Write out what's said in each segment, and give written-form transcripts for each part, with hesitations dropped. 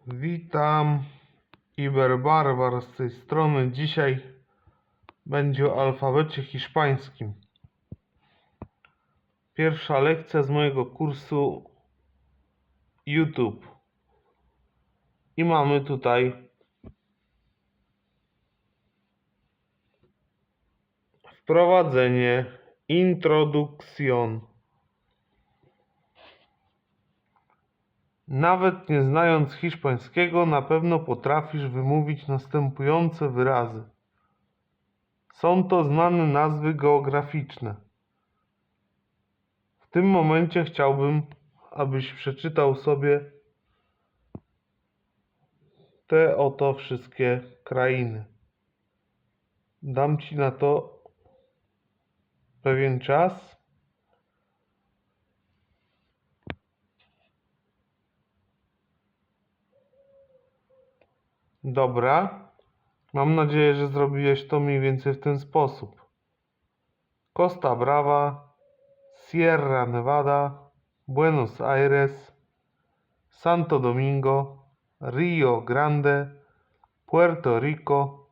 Witam, Iberbarbar z tej strony. Dzisiaj będzie o alfabecie hiszpańskim. Pierwsza lekcja z mojego kursu YouTube. I mamy tutaj wprowadzenie, introducción. Nawet nie znając hiszpańskiego, na pewno potrafisz wymówić następujące wyrazy. Są to znane nazwy geograficzne. W tym momencie chciałbym, abyś przeczytał sobie te oto wszystkie krainy. Dam Ci na to pewien czas. Dobra. Mam nadzieję, że zrobiłeś to mniej więcej w ten sposób. Costa Brava, Sierra Nevada, Buenos Aires, Santo Domingo, Rio Grande, Puerto Rico.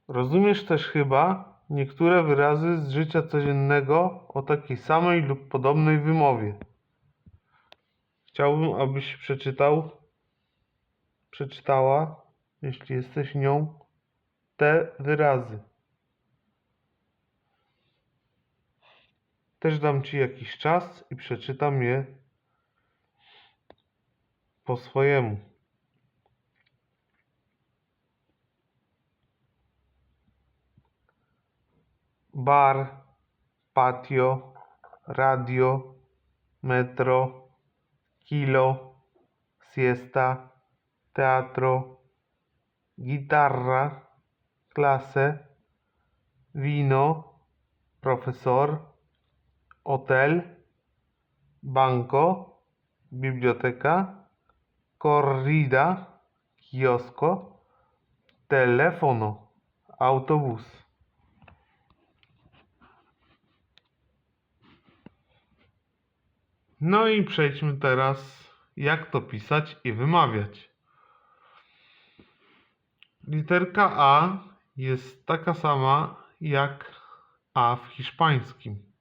Rozumiesz też chyba niektóre wyrazy z życia codziennego o takiej samej lub podobnej wymowie. Chciałbym, abyś przeczytała, jeśli jesteś nią, te wyrazy. Też dam Ci jakiś czas i przeczytam je po swojemu. Bar, patio, radio, metro, kilo, siesta, teatro, guitarra, clase, wino, profesor, hotel, banco, biblioteca, corrida, kiosco, telefono, autobus. No i przejdźmy teraz, jak to pisać i wymawiać. Literka A jest taka sama jak A w hiszpańskim.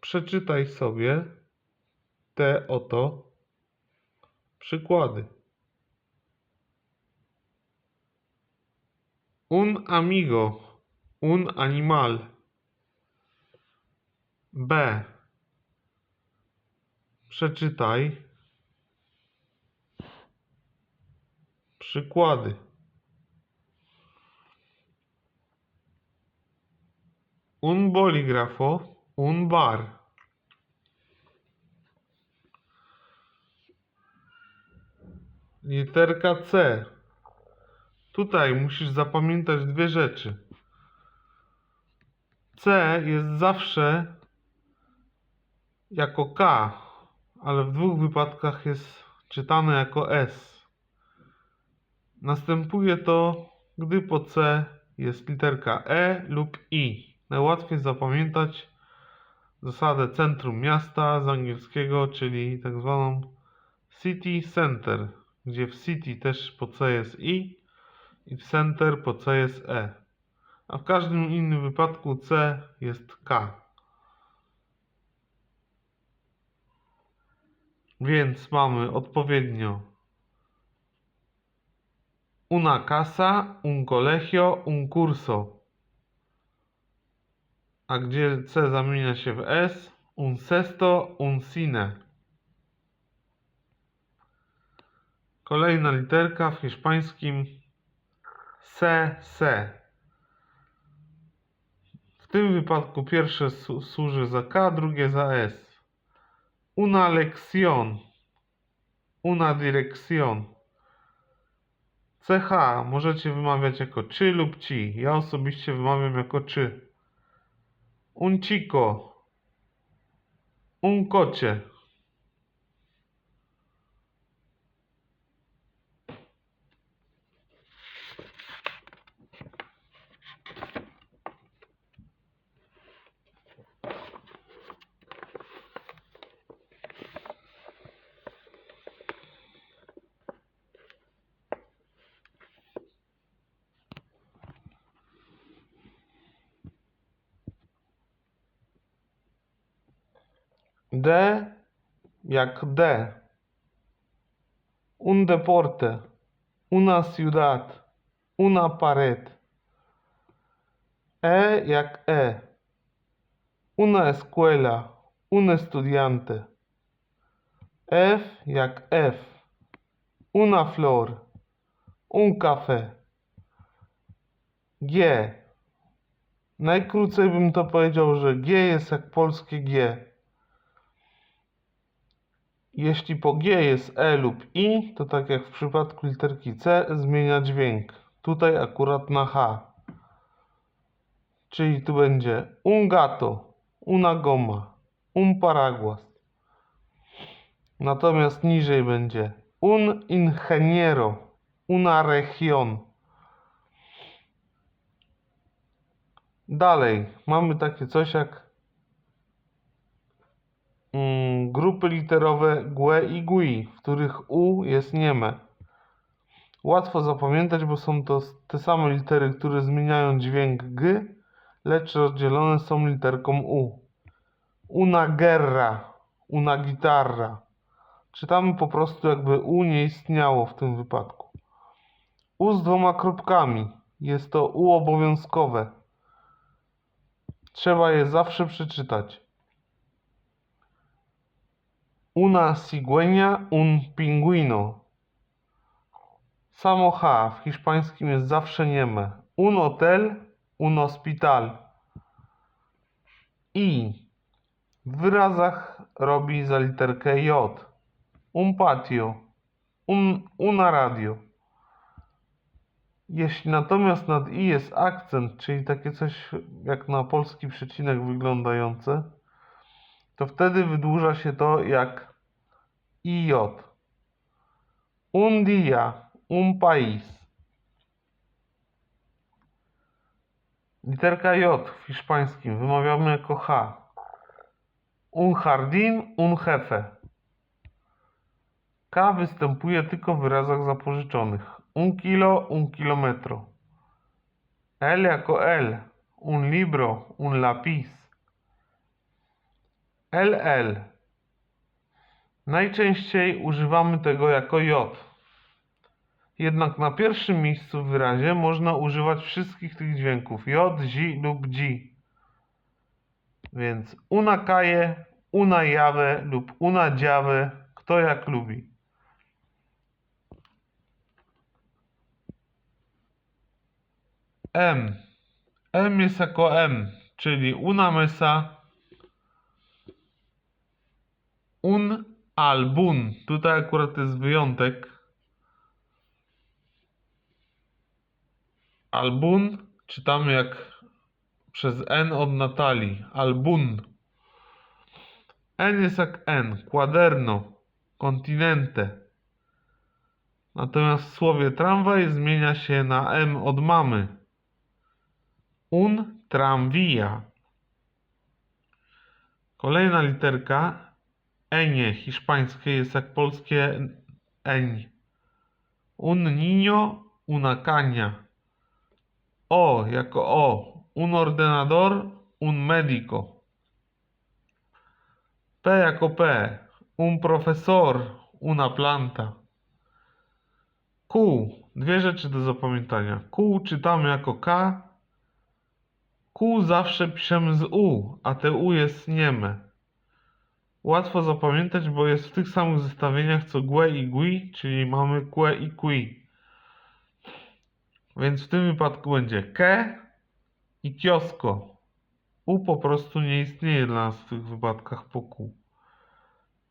Przeczytaj sobie te oto przykłady. Un amigo, un animal. B. Przeczytaj przykłady. Un bolígrafo, un bar. Literka C. Tutaj musisz zapamiętać dwie rzeczy. C jest zawsze jako K, ale w dwóch wypadkach jest czytane jako S. Następuje to, gdy po C jest literka E lub I. Najłatwiej zapamiętać zasadę centrum miasta z angielskiego, czyli tak zwaną city center, gdzie w city też po C jest I i w center po C jest E. A w każdym innym wypadku C jest K. Więc mamy odpowiednio una casa, un colegio, un curso. A gdzie C zamienia się w S? Un cesto, un cine. Kolejna literka w hiszpańskim se. W tym wypadku pierwsze służy za K, drugie za S. Una lección, una dirección. CH możecie wymawiać jako czy lub ci. Ja osobiście wymawiam jako czy. Un chico, un coche. D jak D. Un deporte. Una ciudad. Una pared. E jak E. Una escuela. Un estudiante. F jak F. Una flor. Un café. G. Najkrócej bym to powiedział, że G jest jak polskie G. Jeśli po G jest E lub I, to tak jak w przypadku literki C, zmienia dźwięk. Tutaj akurat na H. Czyli tu będzie un gato, una goma, un paraguas. Natomiast niżej będzie un ingeniero, una región. Dalej mamy takie coś jak grupy literowe GUE i GUI, w których U jest nieme. Łatwo zapamiętać, bo są to te same litery, które zmieniają dźwięk G, lecz rozdzielone są literką U. Una guerra, una guitarra. Czytamy po prostu, jakby U nie istniało w tym wypadku. U z dwoma kropkami. Jest to U obowiązkowe. Trzeba je zawsze przeczytać. Una cigüeña, un pingüino. Samo H w hiszpańskim jest zawsze nieme. Un hotel, un hospital. I w wyrazach robi za literkę J. Un patio, una radio. Jeśli natomiast nad I jest akcent, czyli takie coś jak na polski przecinek wyglądające, to wtedy wydłuża się to jak IJ. Un día, un país. Literka J w hiszpańskim wymawiamy jako H. Un jardín, un jefe. K występuje tylko w wyrazach zapożyczonych. Un kilo, un kilometro. L jako L. Un libro, un lápiz. LL. Najczęściej używamy tego jako J. Jednak na pierwszym miejscu w wyrazie można używać wszystkich tych dźwięków J, Z lub G. Więc una calle, una llave lub una llave, kto jak lubi. M. M jest jako M, czyli una mesa, un album. Tutaj akurat jest wyjątek. Album czytamy jak przez N od Natalii. Album. N jest jak N. Quaderno. Continente. Natomiast w słowie tramwaj zmienia się na M od mamy. Un tranvía. Kolejna literka Enie hiszpańskie jest jak polskie eń. Un niño, una caña. O jako O. Un ordenador, un médico. P jako P. Un profesor, una planta. Q. Dwie rzeczy do zapamiętania. Q czytamy jako K. Q zawsze piszemy z U, a te U jest nieme. Łatwo zapamiętać, bo jest w tych samych zestawieniach co GUE i GUI, czyli mamy QUE i QUI. Więc w tym wypadku będzie KE i kiosko. U po prostu nie istnieje dla nas w tych wypadkach po Q.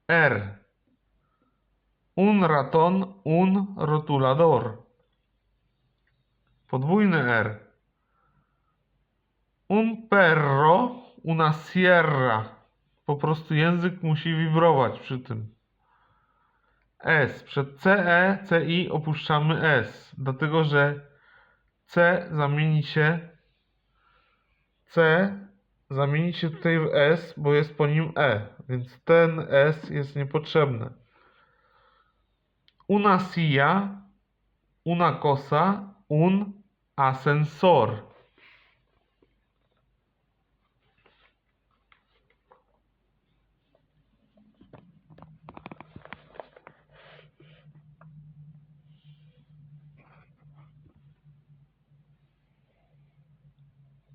R. Un ratón, un rotulador. Podwójne R. Un perro, una sierra. Po prostu język musi wibrować przy tym. S. Przed CE, CI opuszczamy S. Dlatego, że C zamieni się tutaj w S, bo jest po nim E. Więc ten S jest niepotrzebny. Una silla, una cosa, un ascensor.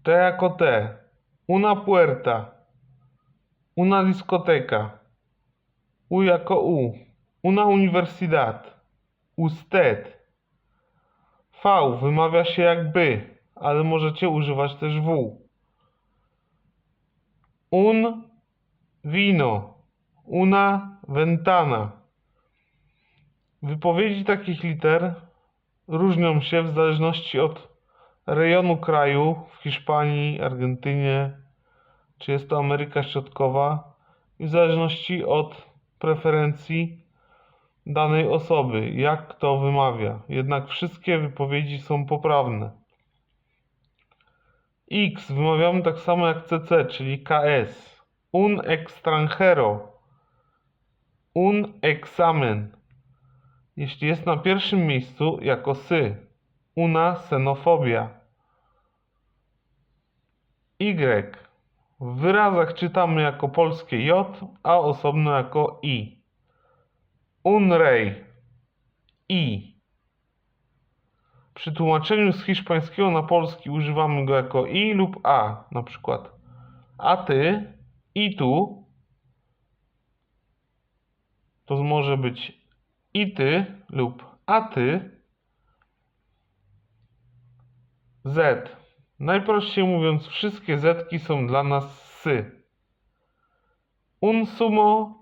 T jako T. Una puerta. Una discoteca. U jako U. Una universidad. Usted. V wymawia się jak by, ale możecie używać też W. Un vino. Una ventana. Wypowiedzi takich liter różnią się w zależności od rejonu kraju, w Hiszpanii, Argentynie, czy jest to Ameryka Środkowa, i w zależności od preferencji danej osoby, jak kto wymawia. Jednak wszystkie wypowiedzi są poprawne. X wymawiamy tak samo jak CC, czyli KS. Un extranjero. Un examen. Jeśli jest na pierwszym miejscu jako sy. Una xenofobia. Y. W wyrazach czytamy jako polskie J, a osobno jako I. Un rey. I. Przy tłumaczeniu z hiszpańskiego na polski używamy go jako I lub A. Na przykład a ty, i tu. To może być i ty lub a ty. Z. Najprościej mówiąc, wszystkie zetki są dla nas sy. Un sumo,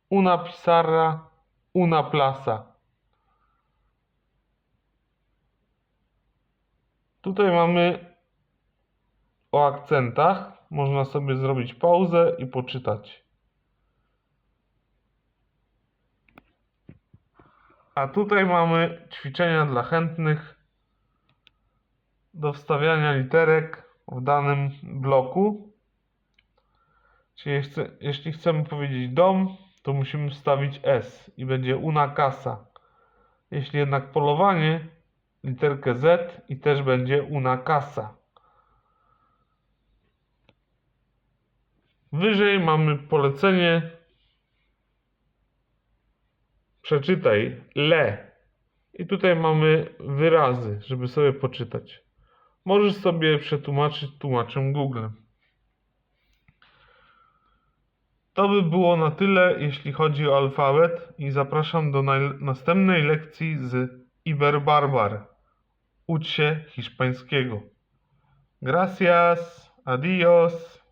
una pizarra, una plaza. Tutaj mamy o akcentach. Można sobie zrobić pauzę i poczytać. A tutaj mamy ćwiczenia dla chętnych do wstawiania literek w danym bloku. Czyli jeśli chcemy powiedzieć dom, to musimy wstawić S i będzie una casa. Jeśli jednak polowanie, literkę Z i też będzie una casa. Wyżej mamy polecenie. Przeczytaj le. I tutaj mamy wyrazy, żeby sobie poczytać. Możesz sobie przetłumaczyć tłumaczem Google. To by było na tyle, jeśli chodzi o alfabet, i zapraszam do następnej lekcji z Iberbarbar. Ucz się hiszpańskiego. Gracias, adios.